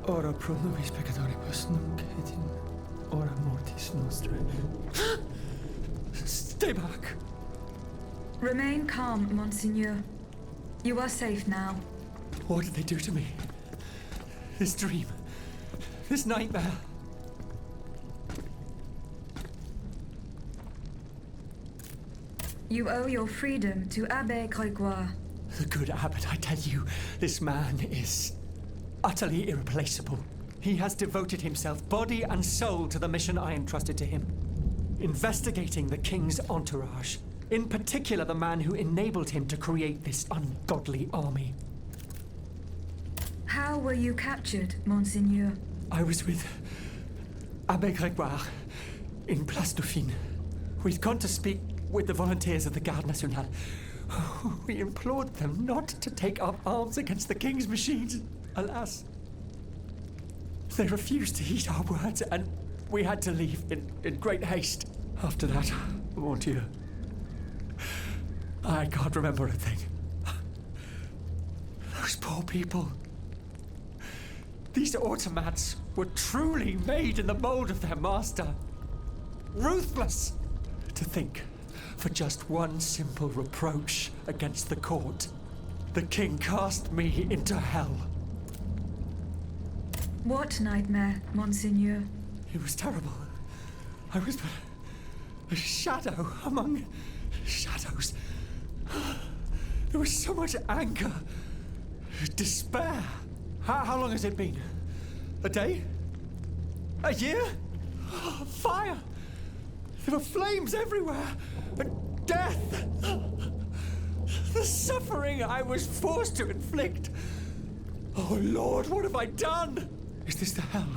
Ora pro nobis peccatoribus nunc et in hora mortis nostrae. Stay back! Remain calm, Monseigneur. You are safe now. What did they do to me? This dream. This nightmare. You owe your freedom to Abbé Grégoire. The good abbot, I tell you, this man is utterly irreplaceable. He has devoted himself, body and soul, to the mission I entrusted to him. Investigating the king's entourage. In particular, the man who enabled him to create this ungodly army. How were you captured, Monseigneur? I was with Abbé Grégoire in Place Dauphine. We'd gone to speak with the volunteers of the Garde Nationale. We implored them not to take up arms against the king's machines. Alas, they refused to heed our words, and we had to leave in great haste. After that, mon Dieu, I can't remember a thing. Those poor people. These automats were truly made in the mold of their master. Ruthless. To think, for just one simple reproach against the court, the king cast me into hell. What nightmare, Monseigneur? It was terrible. I was but a shadow among shadows. There was so much anger, despair. How long has it been? A day? A year? Fire! There were flames everywhere, and death! The suffering I was forced to inflict. Oh Lord, what have I done? Is this the hell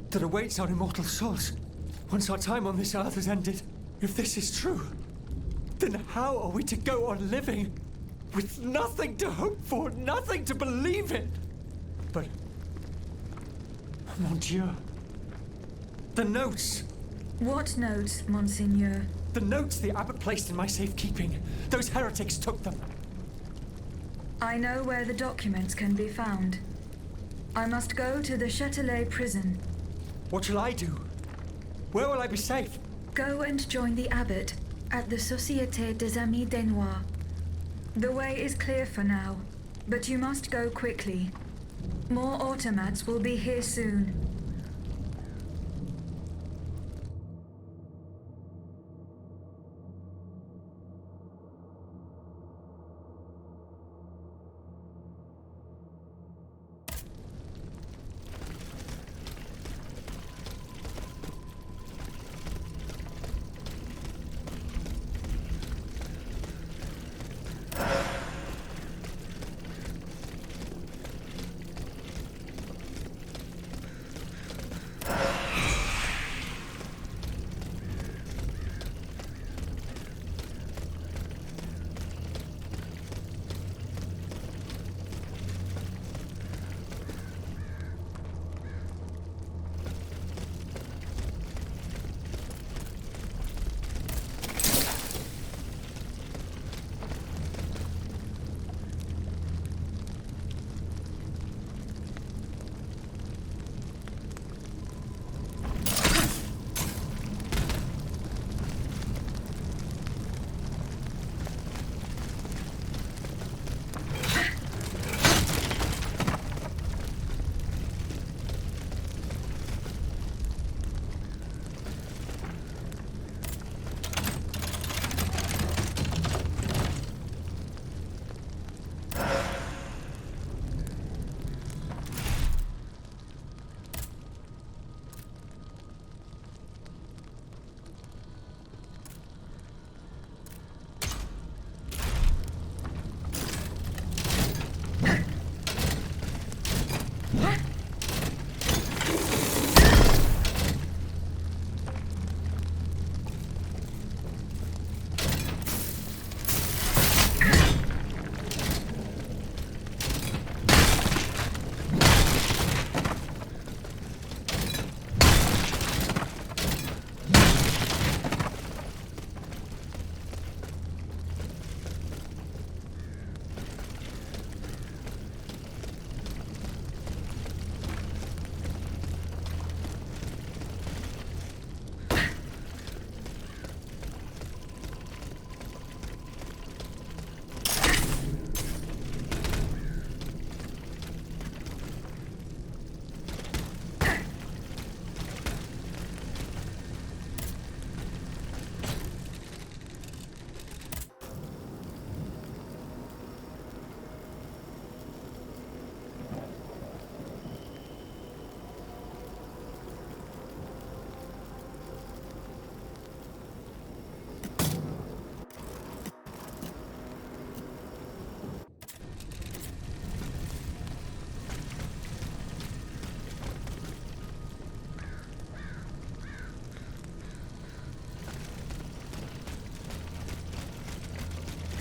that awaits our immortal souls once our time on this earth has ended? If this is true, then how are we to go on living with nothing to hope for, nothing to believe in? But, mon Dieu, the notes. What notes, Monseigneur? The notes the abbot placed in my safekeeping. Those heretics took them. I know where the documents can be found. I must go to the Châtelet prison. What shall I do? Where will I be safe? Go and join the abbot at the Société des Amis des Noirs. The way is clear for now, but you must go quickly. More automats will be here soon.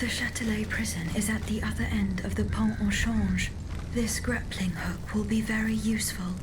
The Châtelet prison is at the other end of the Pont au Change. This grappling hook will be very useful.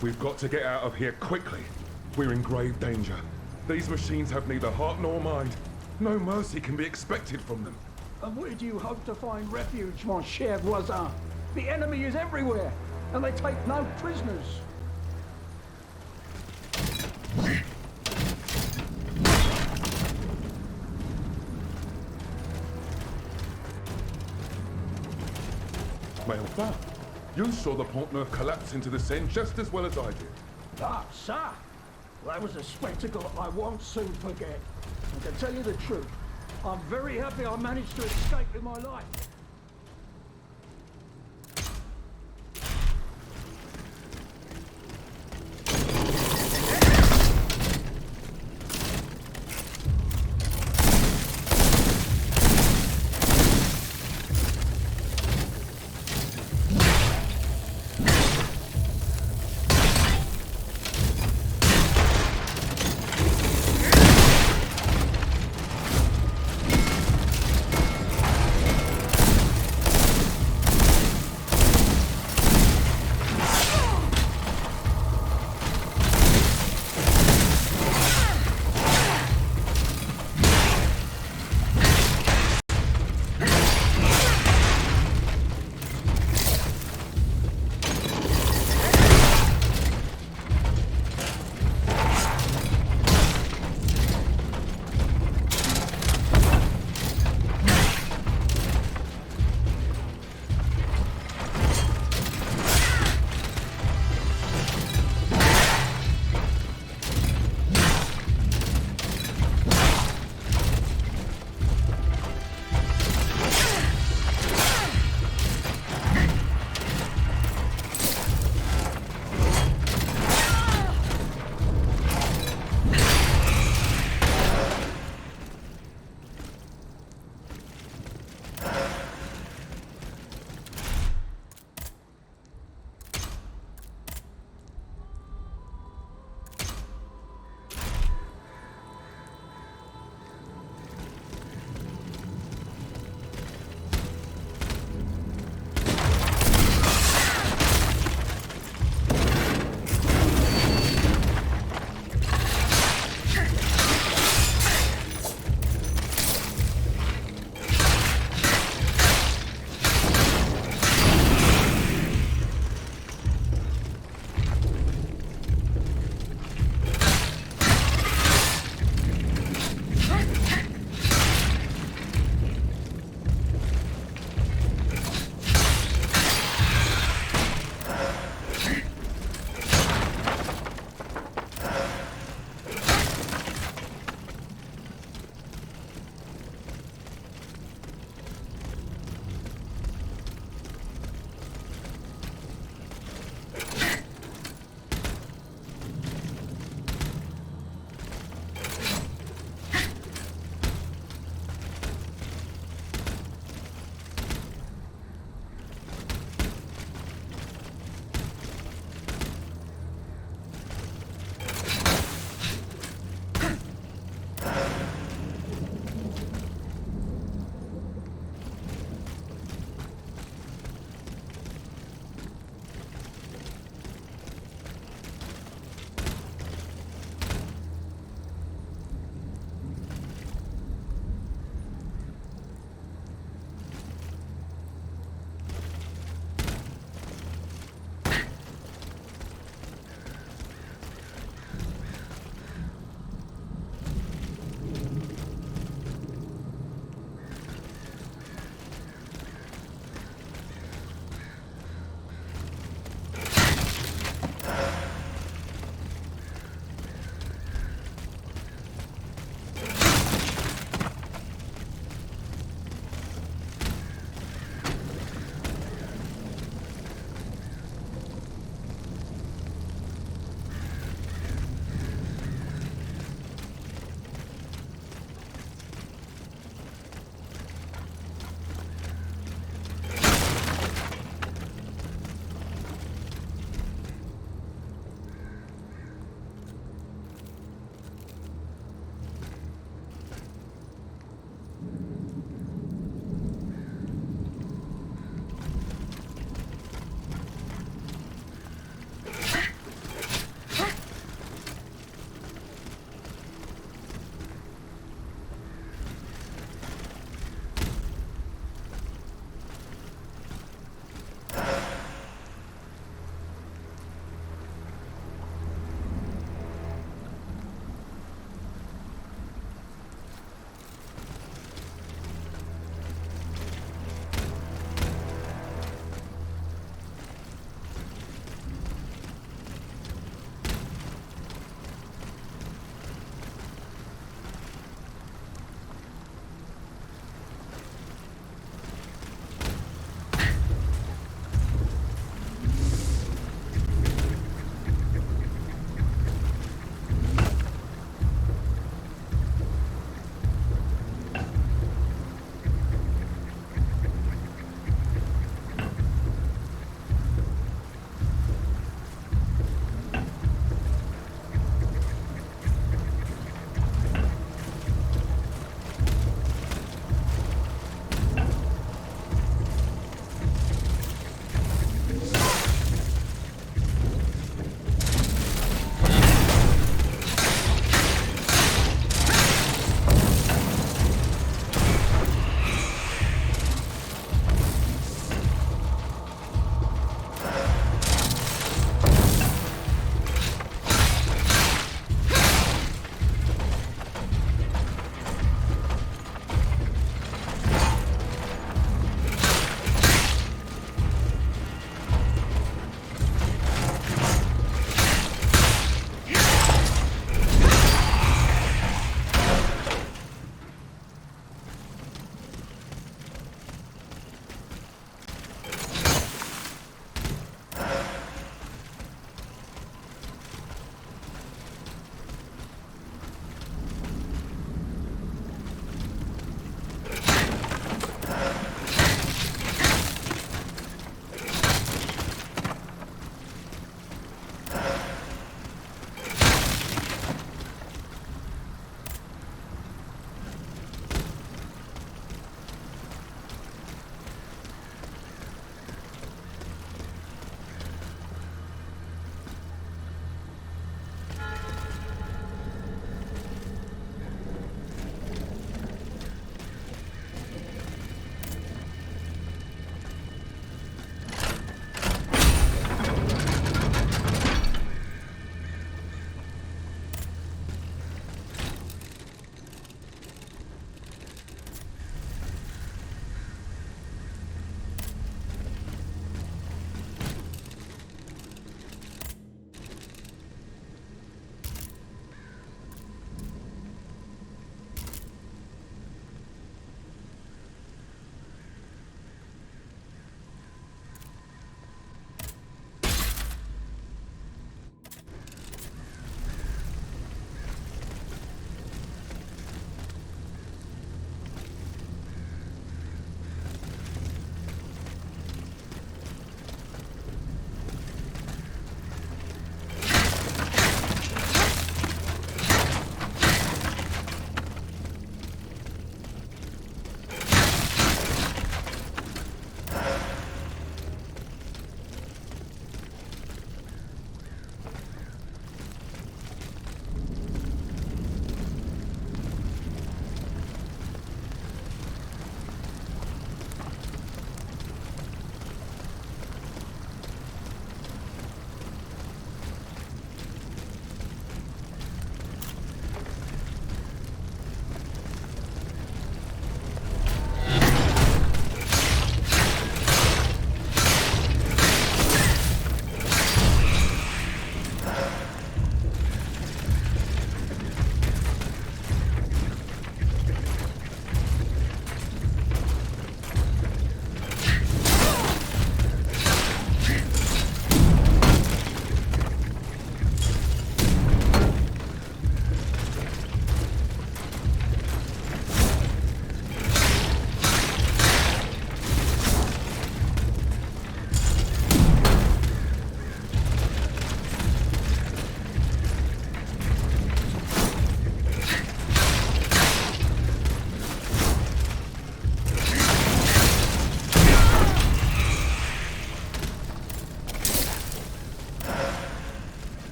We've got to get out of here quickly. We're in grave danger. These machines have neither heart nor mind. No mercy can be expected from them. And where do you hope to find refuge, mon cher voisin? The enemy is everywhere, and they take no prisoners. Mais enfin, you saw the Pont Neuf collapse into the Seine just as well as I did. Ah, sir! That was a spectacle I won't soon forget. And to tell you the truth, I'm very happy I managed to escape with my life.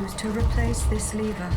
use to replace this lever.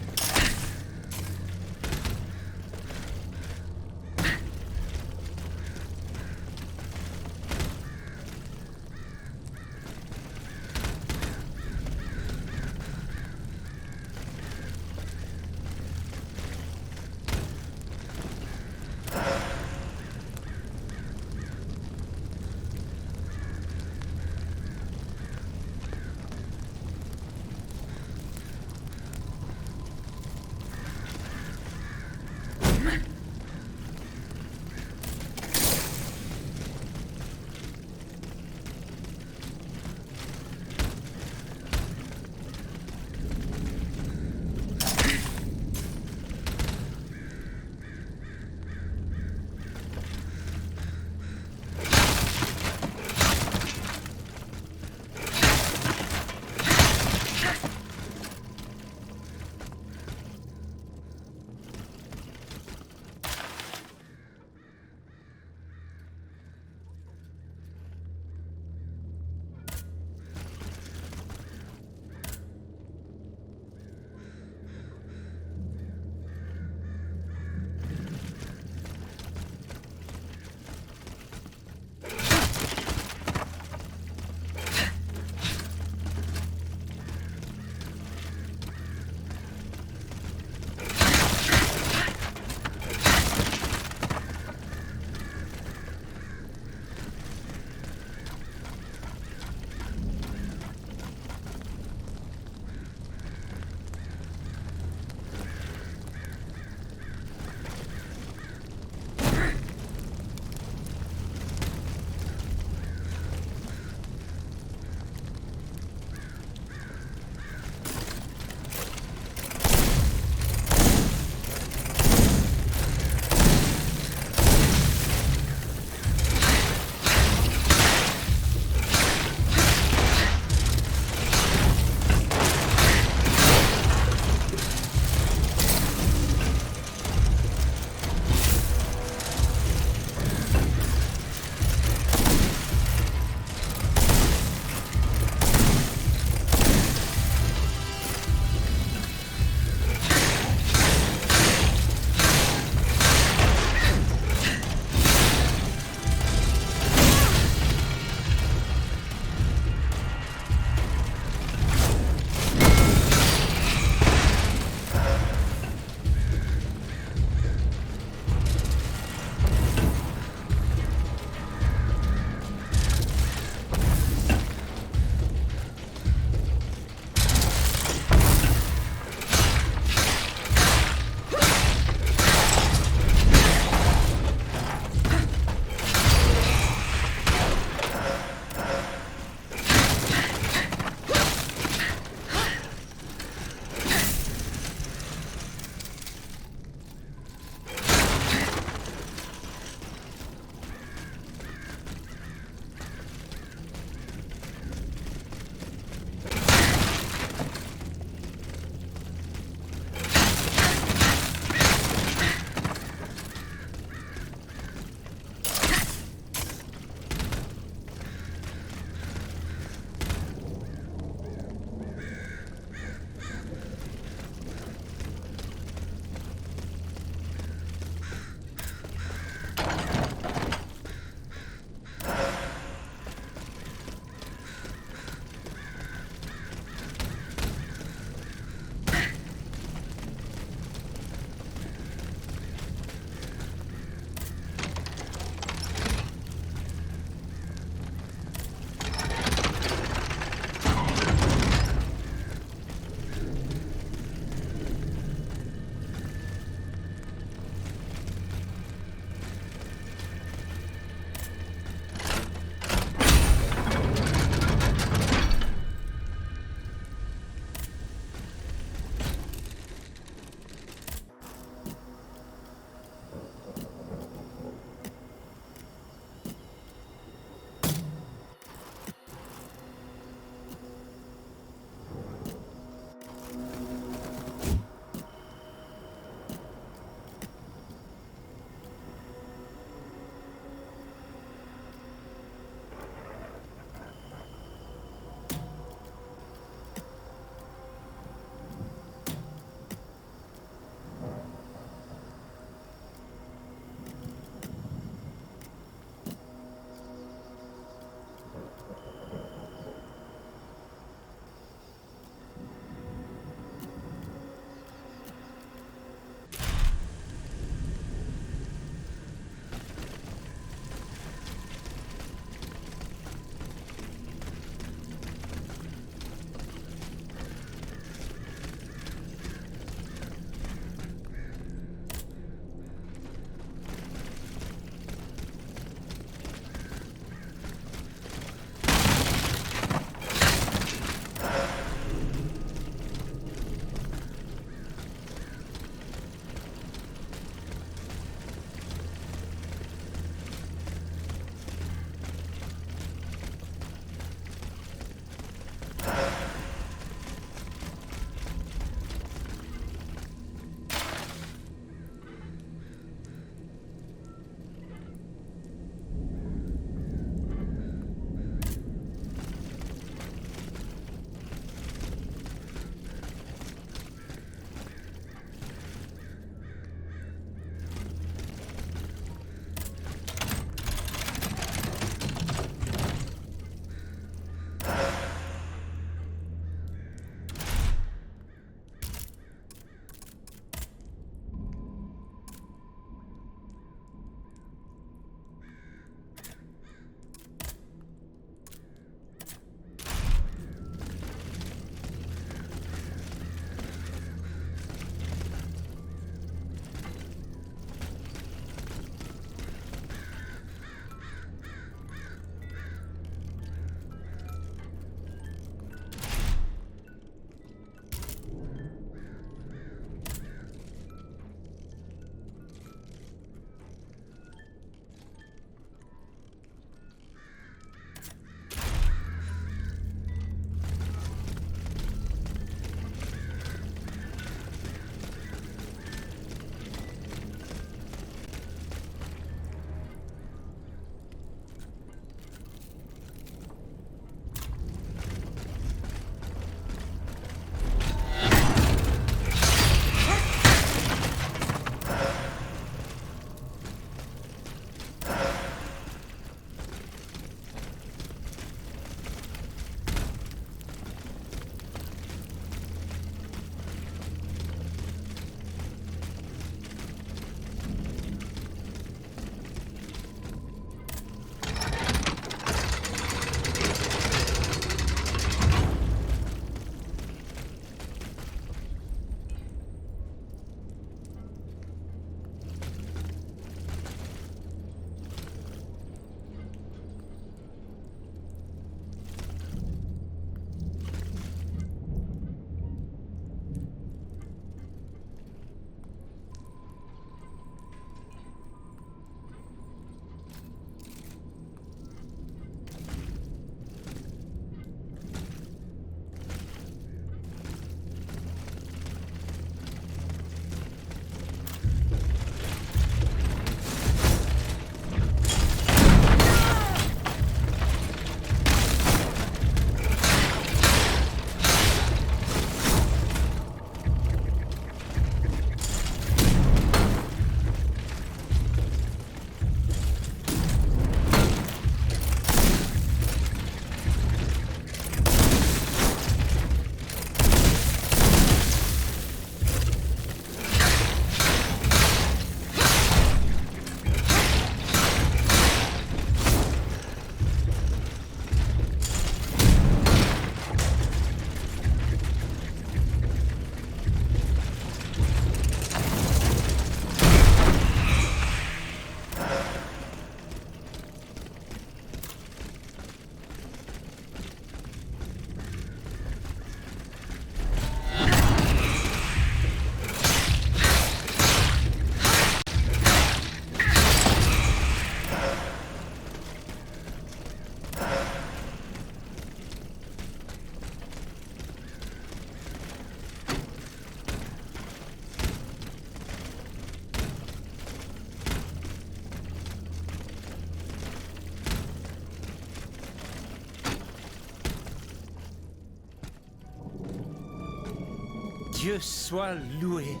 Dieu soit loué.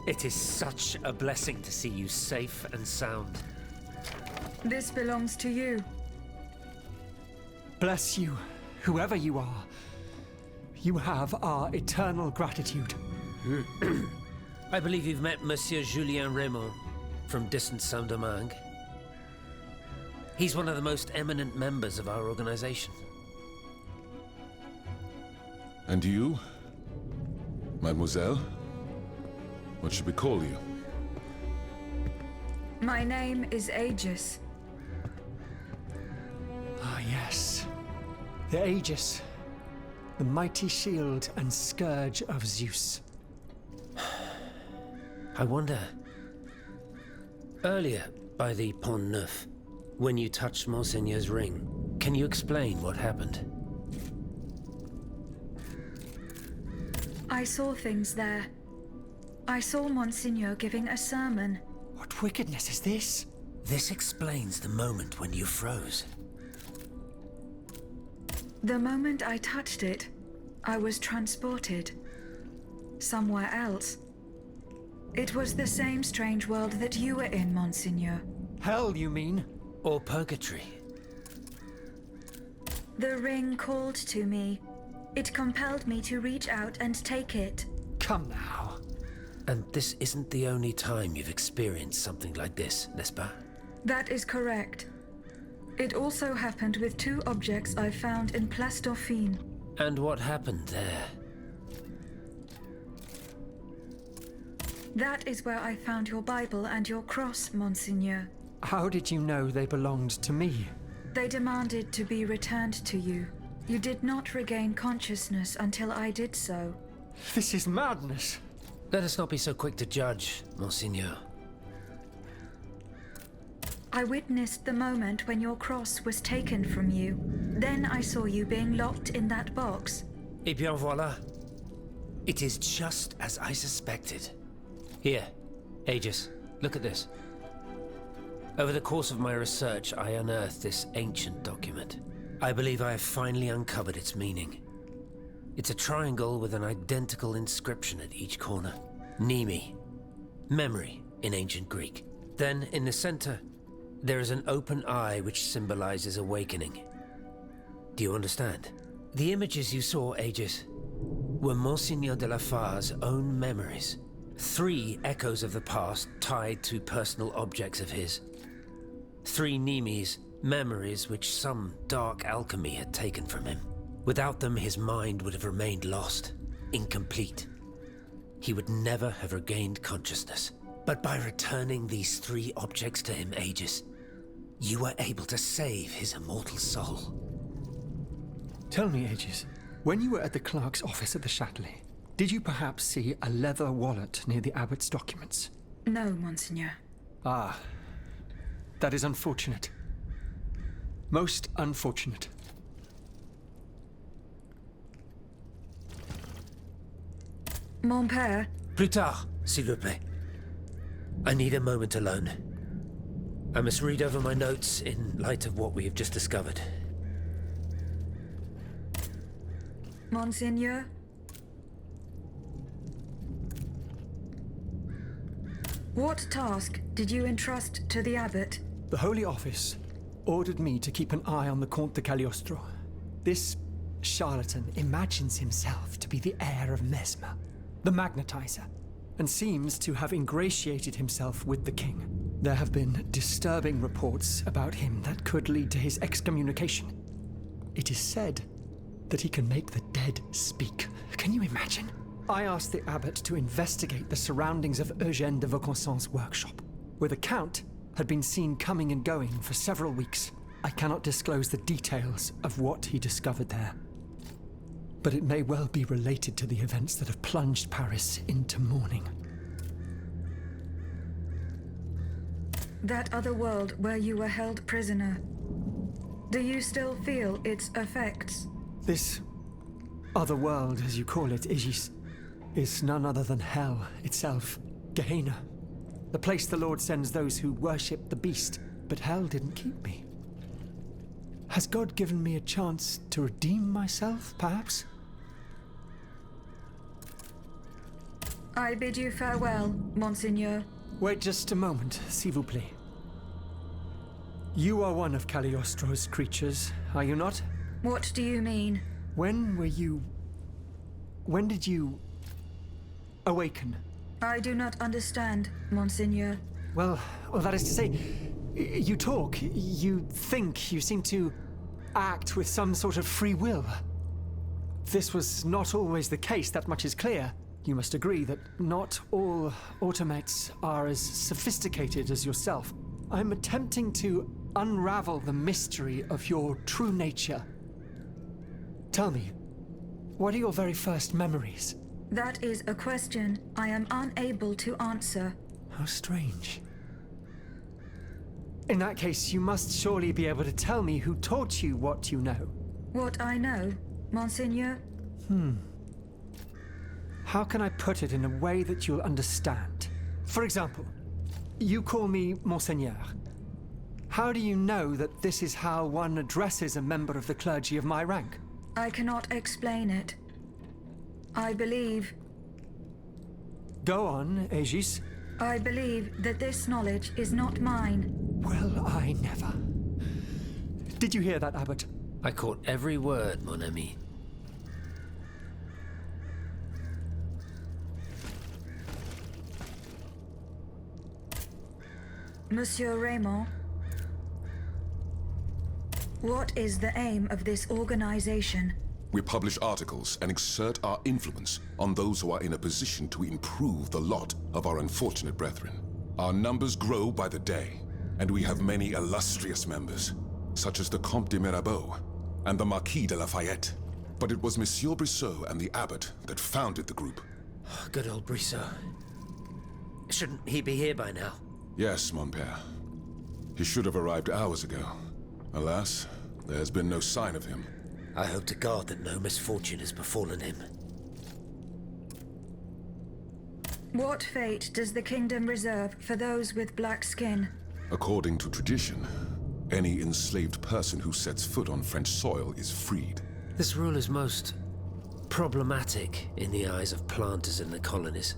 It is such a blessing to see you safe and sound. This belongs to you. Bless you, whoever you are. You have our eternal gratitude. I believe you've met Monsieur Julien Raymond from distant Saint-Domingue. He's one of the most eminent members of our organization. And you? Mademoiselle? What should we call you? My name is Aegis. Ah, yes. The Aegis. The mighty shield and scourge of Zeus. I wonder... Earlier, by the Pont Neuf, when you touched Monseigneur's ring, can you explain what happened? I saw things there. I saw Monsignor giving a sermon. What wickedness is this? This explains the moment when you froze. The moment I touched it, I was transported. Somewhere else. It was the same strange world that you were in, Monsignor. Hell, you mean? Or purgatory. The ring called to me. It compelled me to reach out and take it. Come now. And this isn't the only time you've experienced something like this, n'est-ce pas? That is correct. It also happened with two objects I found in Place Dauphine. And what happened there? That is where I found your Bible and your cross, Monsignor. How did you know they belonged to me? They demanded to be returned to you. You did not regain consciousness until I did so. This is madness. Let us not be so quick to judge, Monseigneur. I witnessed the moment when your cross was taken from you. Then I saw you being locked in that box. Eh bien voilà. It is just as I suspected. Here, Aegis, look at this. Over the course of my research, I unearthed this ancient document. I believe I have finally uncovered its meaning. It's a triangle with an identical inscription at each corner. Mnemi, memory in ancient Greek. Then, in the center, there is an open eye which symbolizes awakening. Do you understand? The images you saw, Aegis, were Monseigneur de la Far's own memories. 3 echoes of the past tied to personal objects of his. 3 Mnemis, memories which some dark alchemy had taken from him. Without them, his mind would have remained lost, incomplete. He would never have regained consciousness. But by returning these 3 objects to him, Aegis, you were able to save his immortal soul. Tell me, Aegis, when you were at the clerk's office at the Châtelet, did you perhaps see a leather wallet near the abbot's documents? No, Monsignor. Ah, that is unfortunate. Most unfortunate. Mon père. Plus tard, s'il vous plaît. I need a moment alone. I must read over my notes in light of what we have just discovered. Monsignor? What task did you entrust to the abbot? The Holy Office ordered me to keep an eye on the Comte de Cagliostro. This charlatan imagines himself to be the heir of Mesmer, the magnetizer, and seems to have ingratiated himself with the king. There have been disturbing reports about him that could lead to his excommunication. It is said that he can make the dead speak. Can you imagine? I asked the abbot to investigate the surroundings of Eugène de Vaucanson's workshop, where the Count had been seen coming and going for several weeks. I cannot disclose the details of what he discovered there, but it may well be related to the events that have plunged Paris into mourning. That other world where you were held prisoner. Do you still feel its effects? This other world, as you call it, Aegis, is none other than hell itself, Gehenna. The place the Lord sends those who worship the beast, but hell didn't keep me. Has God given me a chance to redeem myself, perhaps? I bid you farewell, Monseigneur. Wait just a moment, s'il vous plaît. You are one of Cagliostro's creatures, are you not? What do you mean? When did you awaken? I do not understand, Monseigneur. Well, that is to say, you talk, you think, you seem to act with some sort of free will. This was not always the case, that much is clear. You must agree that not all automates are as sophisticated as yourself. I'm attempting to unravel the mystery of your true nature. Tell me, what are your very first memories? That is a question I am unable to answer. How strange. In that case, you must surely be able to tell me who taught you what you know. What I know, Monseigneur? How can I put it in a way that you'll understand? For example, you call me Monseigneur. How do you know that this is how one addresses a member of the clergy of my rank? I cannot explain it. I believe... Go on, Aegis. I believe that this knowledge is not mine. Well, I never. Did you hear that, Abbot? I caught every word, mon ami. Monsieur Raymond, what is the aim of this organization? We publish articles and exert our influence on those who are in a position to improve the lot of our unfortunate brethren. Our numbers grow by the day, and we have many illustrious members, such as the Comte de Mirabeau and the Marquis de Lafayette. But it was Monsieur Brissot and the Abbot that founded the group. Good old Brissot. Shouldn't he be here by now? Yes, mon père. He should have arrived hours ago. Alas, there's been no sign of him. I hope to God that no misfortune has befallen him. What fate does the kingdom reserve for those with black skin? According to tradition, any enslaved person who sets foot on French soil is freed. This rule is most problematic in the eyes of planters in the colonies,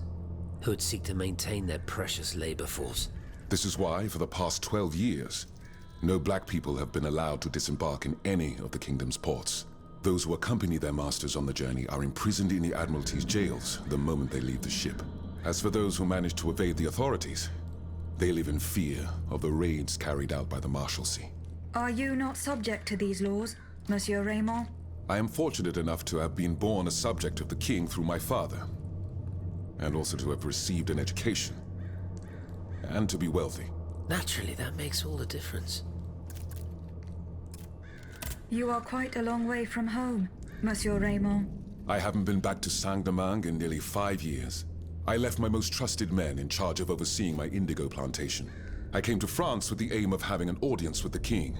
who would seek to maintain their precious labor force. This is why, for the past 12 years, no black people have been allowed to disembark in any of the kingdom's ports. Those who accompany their masters on the journey are imprisoned in the Admiralty's jails the moment they leave the ship. As for those who manage to evade the authorities, they live in fear of the raids carried out by the Marshalsea. Are you not subject to these laws, Monsieur Raymond? I am fortunate enough to have been born a subject of the king through my father, and also to have received an education, and to be wealthy. Naturally, that makes all the difference. You are quite a long way from home, Monsieur Raymond. I haven't been back to Saint-Domingue in nearly 5 years. I left my most trusted men in charge of overseeing my indigo plantation. I came to France with the aim of having an audience with the king.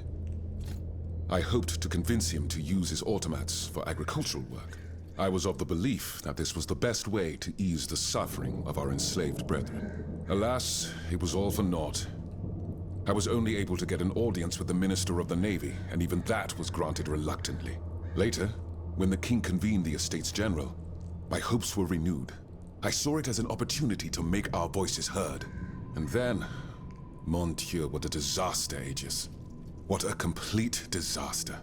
I hoped to convince him to use his automats for agricultural work. I was of the belief that this was the best way to ease the suffering of our enslaved brethren. Alas, it was all for naught. I was only able to get an audience with the Minister of the Navy, and even that was granted reluctantly. Later, when the king convened the Estates General, my hopes were renewed. I saw it as an opportunity to make our voices heard. And then, mon Dieu, what a disaster, Aegis. What a complete disaster.